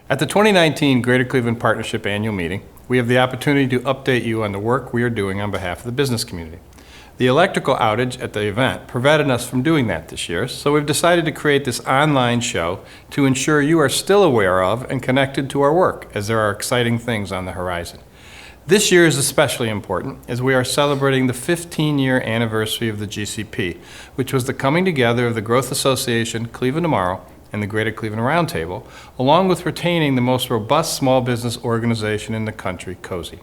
At the 2019 Greater Cleveland Partnership Annual Meeting, we have the opportunity to update you on the work we are doing on behalf of the business community. The electrical outage at the event prevented us from doing that this year, so we've decided to create this online show to ensure you are still aware of and connected to our work, as there are exciting things on the horizon. This year is especially important as we are celebrating the 15-year anniversary of the GCP, which was the coming together of the Growth Association, Cleveland Tomorrow, and the Greater Cleveland Roundtable, along with retaining the most robust small business organization in the country, COSI.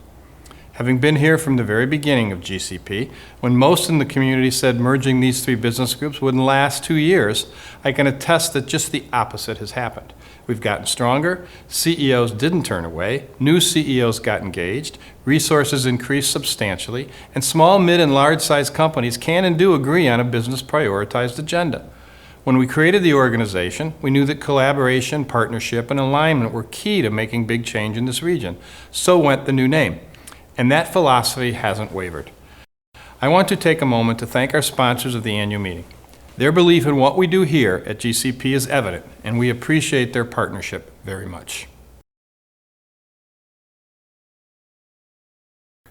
Having been here from the very beginning of GCP, when most in the community said merging these three business groups wouldn't last 2 years, I can attest that just the opposite has happened. We've gotten stronger, CEOs didn't turn away, new CEOs got engaged, resources increased substantially, and small, mid, and large-sized companies can and do agree on a business prioritized agenda. When we created the organization, we knew that collaboration, partnership, and alignment were key to making big change in this region. So went the new name. And that philosophy hasn't wavered. I want to take a moment to thank our sponsors of the annual meeting. Their belief in what we do here at GCP is evident, and we appreciate their partnership very much.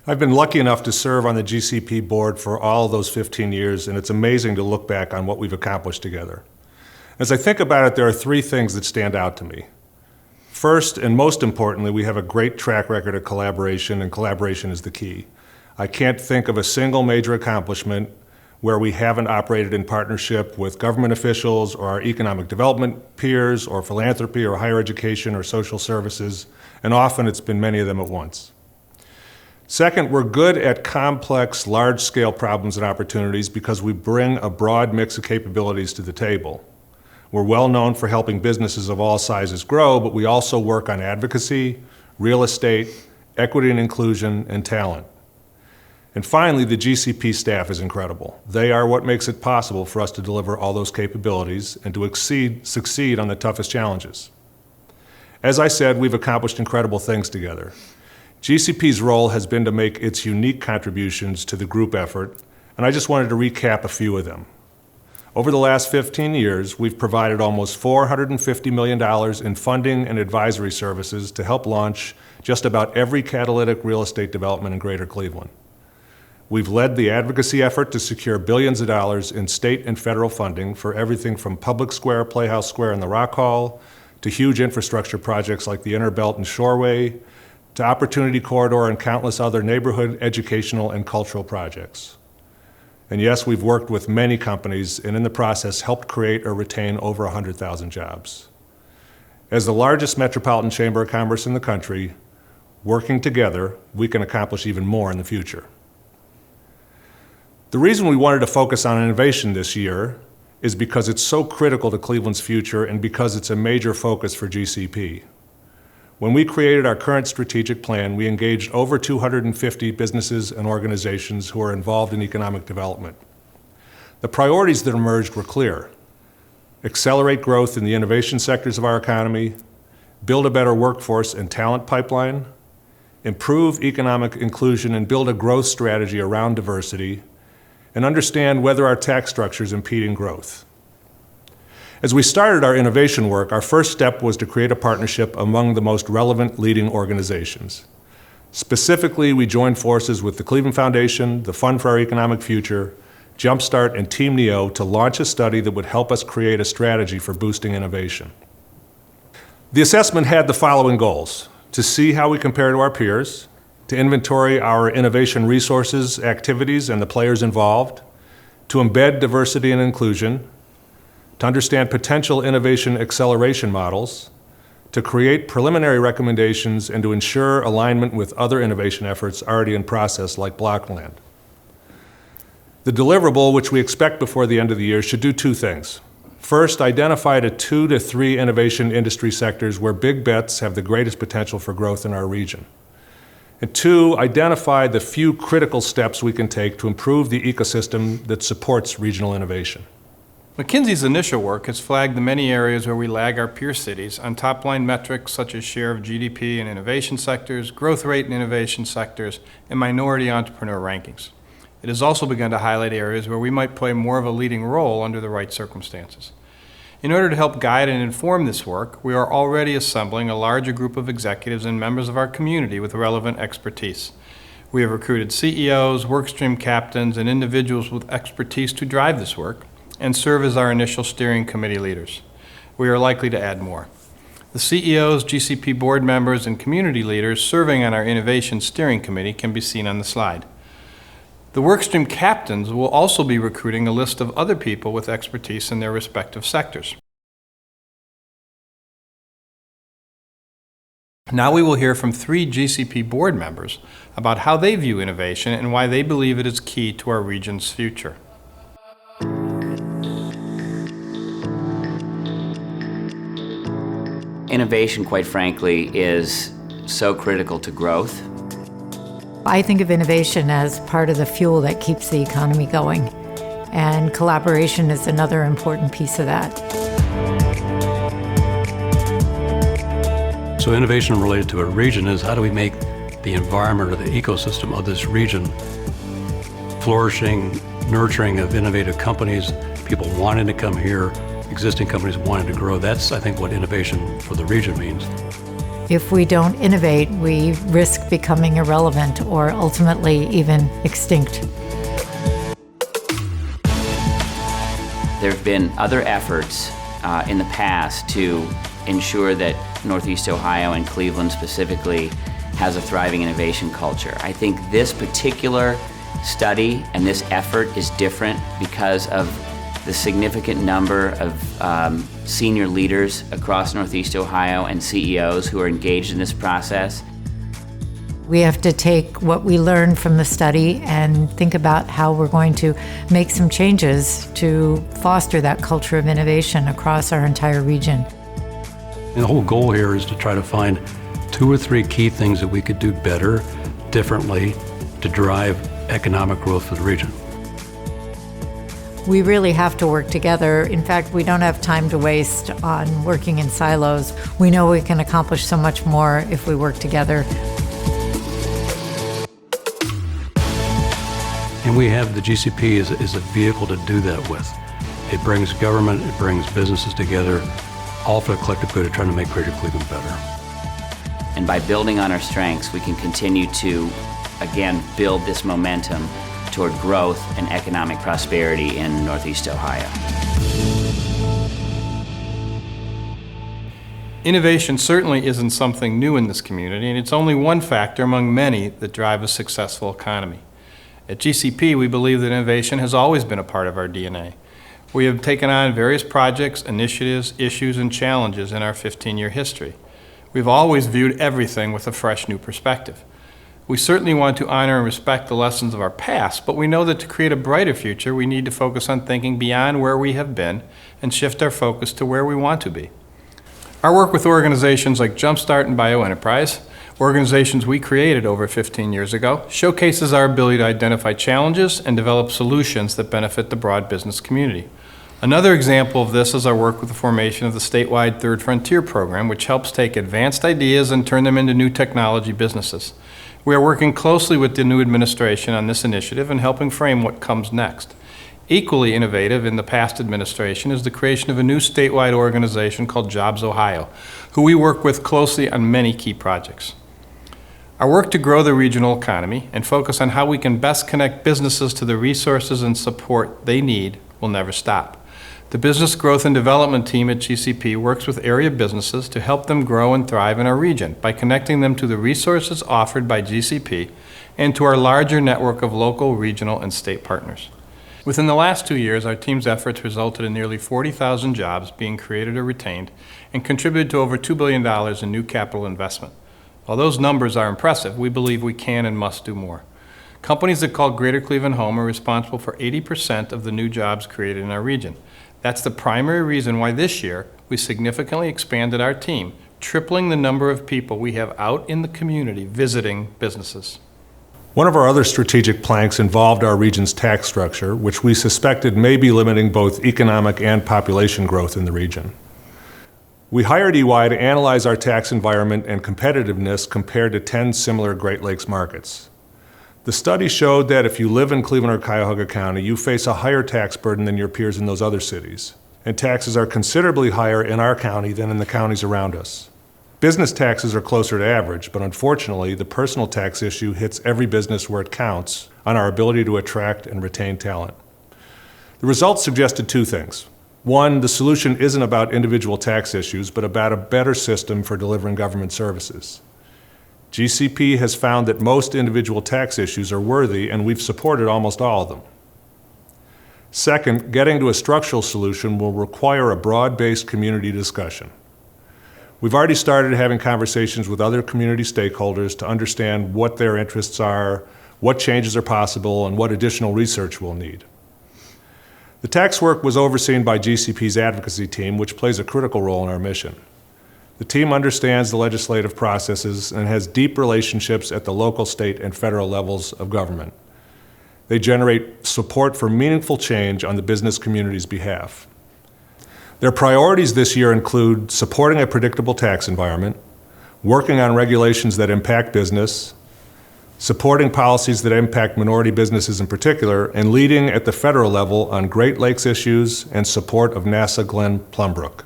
I've been lucky enough to serve on the GCP board for all those 15 years, and it's amazing to look back on what we've accomplished together. As I think about it, there are three things that stand out to me. First, and most importantly, we have a great track record of collaboration, and collaboration is the key. I can't think of a single major accomplishment where we haven't operated in partnership with government officials or our economic development peers or philanthropy or higher education or social services, and often it's been many of them at once. Second, we're good at complex, large-scale problems and opportunities because we bring a broad mix of capabilities to the table. We're well known for helping businesses of all sizes grow, but we also work on advocacy, real estate, equity and inclusion, and talent. And finally, the GCP staff is incredible. They are what makes it possible for us to deliver all those capabilities and to succeed on the toughest challenges. As I said, we've accomplished incredible things together. GCP's role has been to make its unique contributions to the group effort, and I just wanted to recap a few of them. Over the last 15 years, we've provided almost $450 million in funding and advisory services to help launch just about every catalytic real estate development in Greater Cleveland. We've led the advocacy effort to secure billions of dollars in state and federal funding for everything from Public Square, Playhouse Square, and the Rock Hall, to huge infrastructure projects like the Interbelt and Shoreway, to Opportunity Corridor and countless other neighborhood, educational, and cultural projects. And yes, we've worked with many companies and in the process helped create or retain over 100,000 jobs. As the largest metropolitan chamber of commerce in the country, working together, we can accomplish even more in the future. The reason we wanted to focus on innovation this year is because it's so critical to Cleveland's future and because it's a major focus for GCP. When we created our current strategic plan, we engaged over 250 businesses and organizations who are involved in economic development. The priorities that emerged were clear: accelerate growth in the innovation sectors of our economy, build a better workforce and talent pipeline, improve economic inclusion and build a growth strategy around diversity, and understand whether our tax structure is impeding growth. As we started our innovation work, our first step was to create a partnership among the most relevant leading organizations. Specifically, we joined forces with the Cleveland Foundation, the Fund for Our Economic Future, Jumpstart, and Team NEO to launch a study that would help us create a strategy for boosting innovation. The assessment had the following goals: to see how we compare to our peers, to inventory our innovation resources, activities, and the players involved, to embed diversity and inclusion, to understand potential innovation acceleration models, to create preliminary recommendations, and to ensure alignment with other innovation efforts already in process like Blockland. The deliverable, which we expect before the end of the year, should do two things. First, identify the 2 to 3 innovation industry sectors where big bets have the greatest potential for growth in our region. And 2, identify the few critical steps we can take to improve the ecosystem that supports regional innovation. McKinsey's initial work has flagged the many areas where we lag our peer cities on top-line metrics such as share of GDP in innovation sectors, growth rate in innovation sectors, and minority entrepreneur rankings. It has also begun to highlight areas where we might play more of a leading role under the right circumstances. In order to help guide and inform this work, we are already assembling a larger group of executives and members of our community with relevant expertise. We have recruited CEOs, workstream captains, and individuals with expertise to drive this work and serve as our initial steering committee leaders. We are likely to add more. The CEOs, GCP board members, and community leaders serving on our Innovation Steering Committee can be seen on the slide. The workstream captains will also be recruiting a list of other people with expertise in their respective sectors. Now we will hear from 3 GCP board members about how they view innovation and why they believe it is key to our region's future. Innovation, quite frankly, is so critical to growth. I think of innovation as part of the fuel that keeps the economy going, and collaboration is another important piece of that. So innovation related to a region is how do we make the environment or the ecosystem of this region flourishing, nurturing of innovative companies, people wanting to come here, existing companies wanting to grow. That's, I think, what innovation for the region means. If we don't innovate, we risk becoming irrelevant or ultimately even extinct. There have been other efforts in the past to ensure that Northeast Ohio and Cleveland specifically has a thriving innovation culture. I think this particular study and this effort is different because of the significant number of senior leaders across Northeast Ohio and CEOs who are engaged in this process. We have to take what we learned from the study and think about how we're going to make some changes to foster that culture of innovation across our entire region. And the whole goal here is to try to find 2 or 3 key things that we could do better, differently, to drive economic growth for the region. We really have to work together. In fact, we don't have time to waste on working in silos. We know we can accomplish so much more if we work together. And we have the GCP is a vehicle to do that with. It brings government, it brings businesses together, all for the collective good of trying to make Greater Cleveland better. And by building on our strengths, we can continue to, again, build this momentum toward growth and economic prosperity in Northeast Ohio. Innovation certainly isn't something new in this community, and it's only one factor among many that drive a successful economy. At GCP, we believe that innovation has always been a part of our DNA. We have taken on various projects, initiatives, issues, and challenges in our 15-year history. We've always viewed everything with a fresh new perspective. We certainly want to honor and respect the lessons of our past, but we know that to create a brighter future, we need to focus on thinking beyond where we have been and shift our focus to where we want to be. Our work with organizations like Jumpstart and BioEnterprise, organizations we created over 15 years ago, showcases our ability to identify challenges and develop solutions that benefit the broad business community. Another example of this is our work with the formation of the statewide Third Frontier program, which helps take advanced ideas and turn them into new technology businesses. We are working closely with the new administration on this initiative and helping frame what comes next. Equally innovative in the past administration is the creation of a new statewide organization called Jobs Ohio, who we work with closely on many key projects. Our work to grow the regional economy and focus on how we can best connect businesses to the resources and support they need will never stop. The Business Growth and Development Team at GCP works with area businesses to help them grow and thrive in our region by connecting them to the resources offered by GCP and to our larger network of local, regional, and state partners. Within the last 2 years, our team's efforts resulted in nearly 40,000 jobs being created or retained and contributed to over $2 billion in new capital investment. While those numbers are impressive, we believe we can and must do more. Companies that call Greater Cleveland home are responsible for 80% of the new jobs created in our region. That's the primary reason why this year we significantly expanded our team, tripling the number of people we have out in the community visiting businesses. One of our other strategic planks involved our region's tax structure, which we suspected may be limiting both economic and population growth in the region. We hired EY to analyze our tax environment and competitiveness compared to 10 similar Great Lakes markets. The study showed that if you live in Cleveland or Cuyahoga County, you face a higher tax burden than your peers in those other cities, and taxes are considerably higher in our county than in the counties around us. Business taxes are closer to average, but unfortunately, the personal tax issue hits every business where it counts on our ability to attract and retain talent. The results suggested two things. One, the solution isn't about individual tax issues, but about a better system for delivering government services. GCP has found that most individual tax issues are worthy, and we've supported almost all of them. Second, getting to a structural solution will require a broad-based community discussion. We've already started having conversations with other community stakeholders to understand what their interests are, what changes are possible, and what additional research we'll need. The tax work was overseen by GCP's Advocacy team, which plays a critical role in our mission. The team understands the legislative processes and has deep relationships at the local, state, and federal levels of government. They generate support for meaningful change on the business community's behalf. Their priorities this year include supporting a predictable tax environment, working on regulations that impact business, supporting policies that impact minority businesses in particular, and leading at the federal level on Great Lakes issues and support of NASA Glen Plumbrook.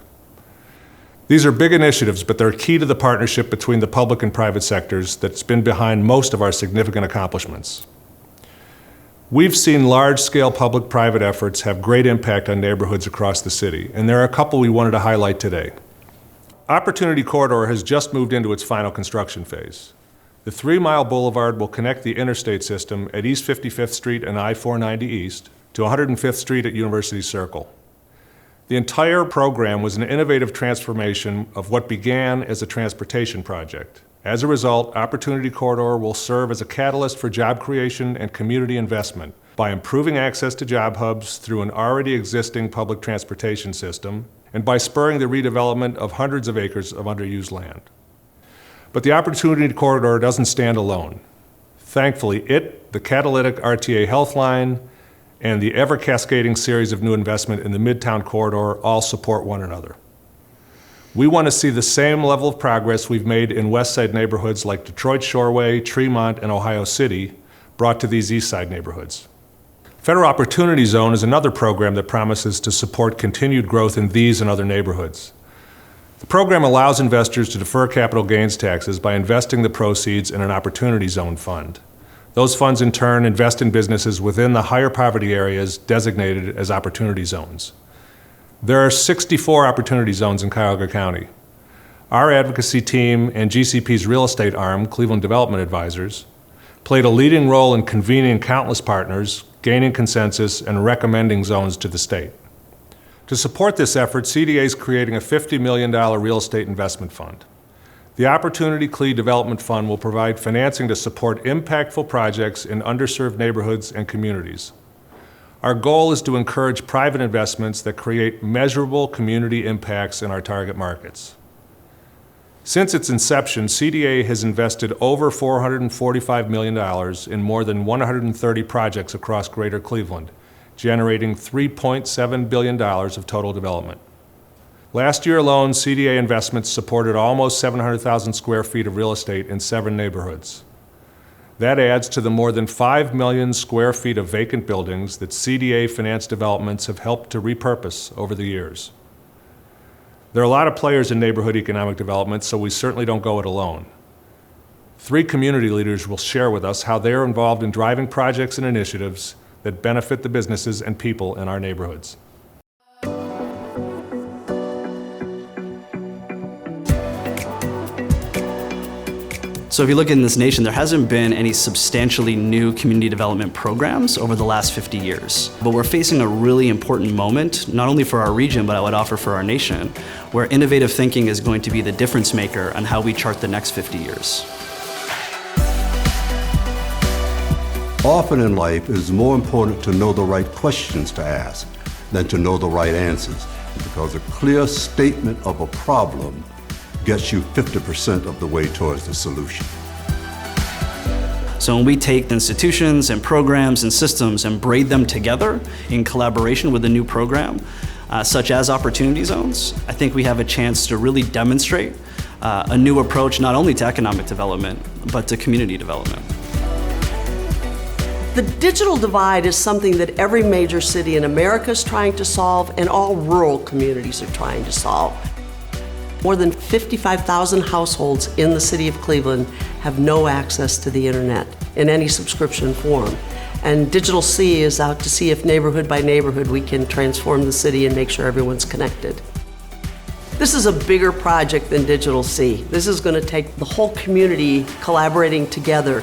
These are big initiatives, but they're key to the partnership between the public and private sectors that's been behind most of our significant accomplishments. We've seen large-scale public-private efforts have great impact on neighborhoods across the city, and there are a couple we wanted to highlight today. Opportunity Corridor has just moved into its final construction phase. The 3-mile boulevard will connect the interstate system at East 55th Street and I-490 East to 105th Street at University Circle. The entire program was an innovative transformation of what began as a transportation project. As a result, Opportunity Corridor will serve as a catalyst for job creation and community investment by improving access to job hubs through an already existing public transportation system and by spurring the redevelopment of hundreds of acres of underused land. But the Opportunity Corridor doesn't stand alone. Thankfully, the catalytic RTA Health Line, and the ever-cascading series of new investment in the Midtown Corridor all support one another. We want to see the same level of progress we've made in West Side neighborhoods like Detroit Shoreway, Tremont, and Ohio City brought to these East Side neighborhoods. Federal Opportunity Zone is another program that promises to support continued growth in these and other neighborhoods. The program allows investors to defer capital gains taxes by investing the proceeds in an Opportunity Zone fund. Those funds, in turn, invest in businesses within the higher poverty areas designated as Opportunity Zones. There are 64 Opportunity Zones in Cuyahoga County. Our advocacy team and GCP's real estate arm, Cleveland Development Advisors, played a leading role in convening countless partners, gaining consensus, and recommending zones to the state. To support this effort, CDA is creating a $50 million real estate investment fund. The Opportunity CLE Development Fund will provide financing to support impactful projects in underserved neighborhoods and communities. Our goal is to encourage private investments that create measurable community impacts in our target markets. Since its inception, CDA has invested over $445 million in more than 130 projects across Greater Cleveland, generating $3.7 billion of total development. Last year alone, CDA investments supported almost 700,000 square feet of real estate in 7 neighborhoods. That adds to the more than 5 million square feet of vacant buildings that CDA-financed developments have helped to repurpose over the years. There are a lot of players in neighborhood economic development, so we certainly don't go it alone. 3 community leaders will share with us how they are involved in driving projects and initiatives that benefit the businesses and people in our neighborhoods. So if you look in this nation, there hasn't been any substantially new community development programs over the last 50 years. But we're facing a really important moment, not only for our region, but I would offer for our nation, where innovative thinking is going to be the difference maker on how we chart the next 50 years. Often in life, it is more important to know the right questions to ask than to know the right answers, because a clear statement of a problem gets you 50% of the way towards the solution. So when we take institutions and programs and systems and braid them together in collaboration with a new program, such as Opportunity Zones, I think we have a chance to really demonstrate a new approach not only to economic development, but to community development. The digital divide is something that every major city in America is trying to solve, and all rural communities are trying to solve. More than 55,000 households in the city of Cleveland have no access to the internet in any subscription form. And Digital C is out to see if neighborhood by neighborhood we can transform the city and make sure everyone's connected. This is a bigger project than Digital C. This is going to take the whole community collaborating together.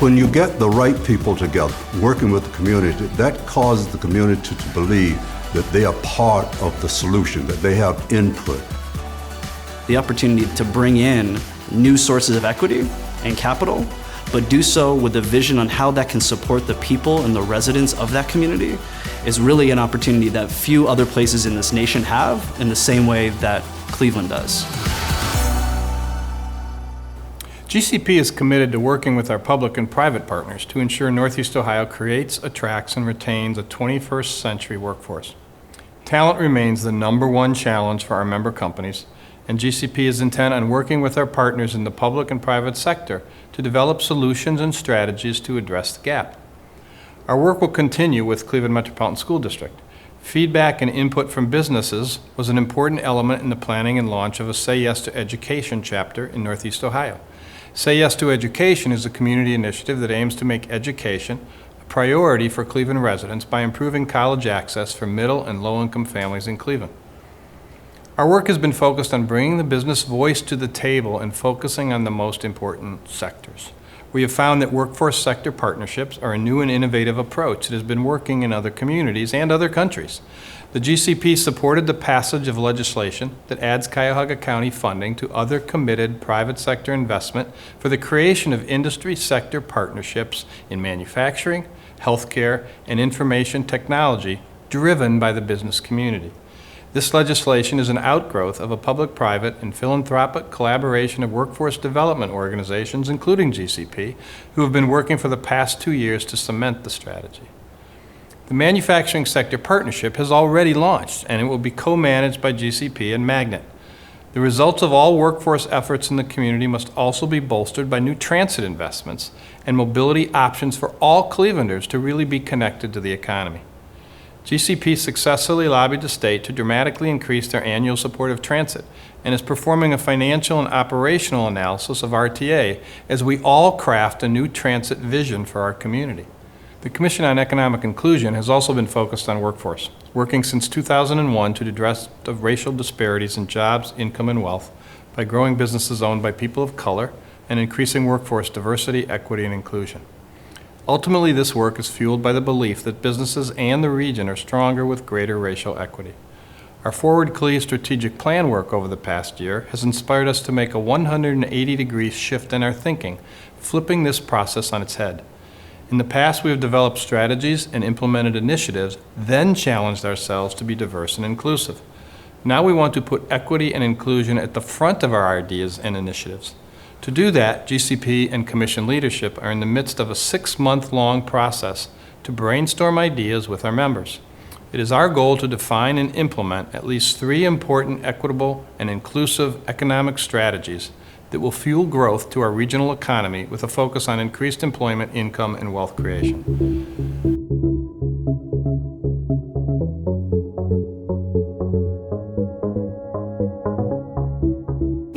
When you get the right people together, working with the community, that causes the community to believe that they are part of the solution, that they have input. The opportunity to bring in new sources of equity and capital, but do so with a vision on how that can support the people and the residents of that community is really an opportunity that few other places in this nation have in the same way that Cleveland does. GCP is committed to working with our public and private partners to ensure Northeast Ohio creates, attracts, and retains a 21st century workforce. Talent remains the #1 challenge for our member companies, and GCP is intent on working with our partners in the public and private sector to develop solutions and strategies to address the gap. Our work will continue with Cleveland Metropolitan School District. Feedback and input from businesses was an important element in the planning and launch of a Say Yes to Education chapter in Northeast Ohio. Say Yes to Education is a community initiative that aims to make education a priority for Cleveland residents by improving college access for middle and low-income families in Cleveland. Our work has been focused on bringing the business voice to the table and focusing on the most important sectors. We have found that workforce sector partnerships are a new and innovative approach that has been working in other communities and other countries. The GCP supported the passage of legislation that adds Cuyahoga County funding to other committed private sector investment for the creation of industry sector partnerships in manufacturing, healthcare, and information technology driven by the business community. This legislation is an outgrowth of a public-private and philanthropic collaboration of workforce development organizations, including GCP, who have been working for the past 2 years to cement the strategy. The Manufacturing Sector Partnership has already launched, and it will be co-managed by GCP and Magnet. The results of all workforce efforts in the community must also be bolstered by new transit investments and mobility options for all Clevelanders to really be connected to the economy. GCP successfully lobbied the state to dramatically increase their annual support of transit and is performing a financial and operational analysis of RTA as we all craft a new transit vision for our community. The Commission on Economic Inclusion has also been focused on workforce, working since 2001 to address the racial disparities in jobs, income, and wealth by growing businesses owned by people of color and increasing workforce diversity, equity, and inclusion. Ultimately, this work is fueled by the belief that businesses and the region are stronger with greater racial equity. Our Forward CLE strategic plan work over the past year has inspired us to make a 180-degree shift in our thinking, flipping this process on its head. In the past, we have developed strategies and implemented initiatives, then challenged ourselves to be diverse and inclusive. Now we want to put equity and inclusion at the front of our ideas and initiatives. To do that, GCP and Commission leadership are in the midst of a 6-month-long process to brainstorm ideas with our members. It is our goal to define and implement at least 3 important equitable and inclusive economic strategies that will fuel growth to our regional economy with a focus on increased employment, income, and wealth creation.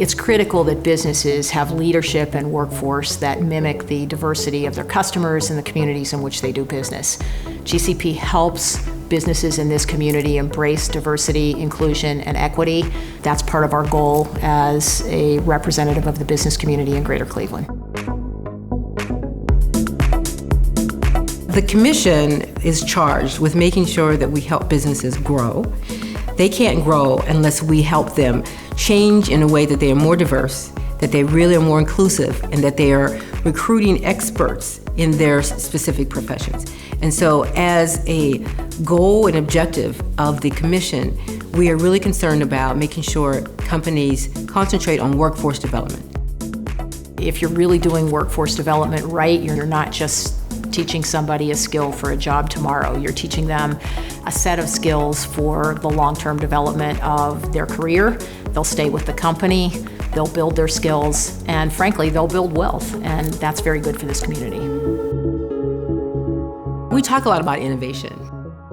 It's critical that businesses have leadership and workforce that mimic the diversity of their customers and the communities in which they do business. GCP helps businesses in this community embrace diversity, inclusion, and equity. That's part of our goal as a representative of the business community in Greater Cleveland. The Commission is charged with making sure that we help businesses grow. They can't grow unless we help them change in a way that they are more diverse, that they really are more inclusive, and that they are recruiting experts in their specific professions. And so as a goal and objective of the Commission, we are really concerned about making sure companies concentrate on workforce development. If you're really doing workforce development right, you're not just teaching somebody a skill for a job tomorrow. You're teaching them a set of skills for the long-term development of their career. They'll stay with the company, they'll build their skills, and frankly, they'll build wealth, and that's very good for this community. We talk a lot about innovation.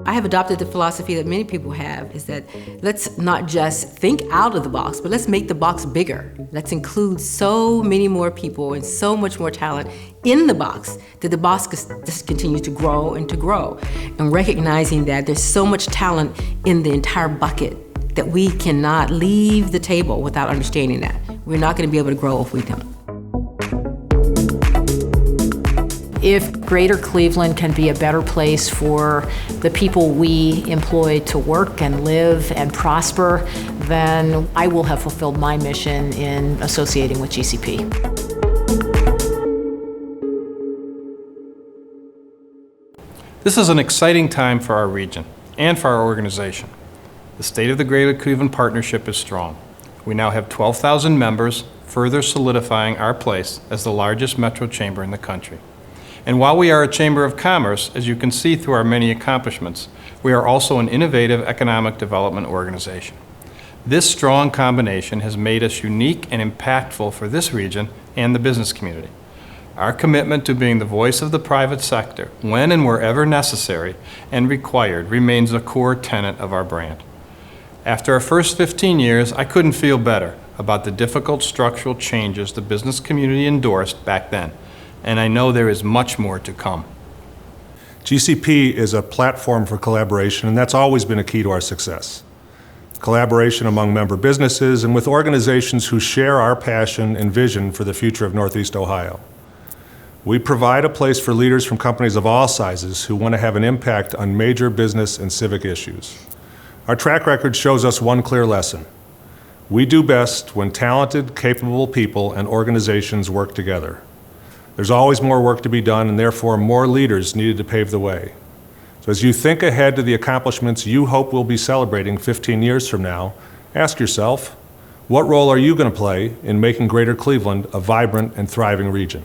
I have adopted the philosophy that many people have, is that let's not just think out of the box, but let's make the box bigger. Let's include so many more people and so much more talent in the box that the box just continues to grow and to grow. And recognizing that there's so much talent in the entire bucket that we cannot leave the table without understanding that. We're not going to be able to grow if we don't. If Greater Cleveland can be a better place for the people we employ to work and live and prosper, then I will have fulfilled my mission in associating with GCP. This is an exciting time for our region and for our organization. The state of the Greater Cleveland Partnership is strong. We now have 12,000 members, further solidifying our place as the largest metro chamber in the country. And while we are a chamber of commerce, as you can see through our many accomplishments, we are also an innovative economic development organization. This strong combination has made us unique and impactful for this region and the business community. Our commitment to being the voice of the private sector, when and wherever necessary and required, remains a core tenet of our brand. After our first 15 years, I couldn't feel better about the difficult structural changes the business community endorsed back then, and I know there is much more to come. GCP is a platform for collaboration, and that's always been a key to our success. Collaboration among member businesses and with organizations who share our passion and vision for the future of Northeast Ohio. We provide a place for leaders from companies of all sizes who want to have an impact on major business and civic issues. Our track record shows us one clear lesson. We do best when talented, capable people and organizations work together. There's always more work to be done, and therefore more leaders needed to pave the way. So as you think ahead to the accomplishments you hope we'll be celebrating 15 years from now, ask yourself, what role are you going to play in making Greater Cleveland a vibrant and thriving region?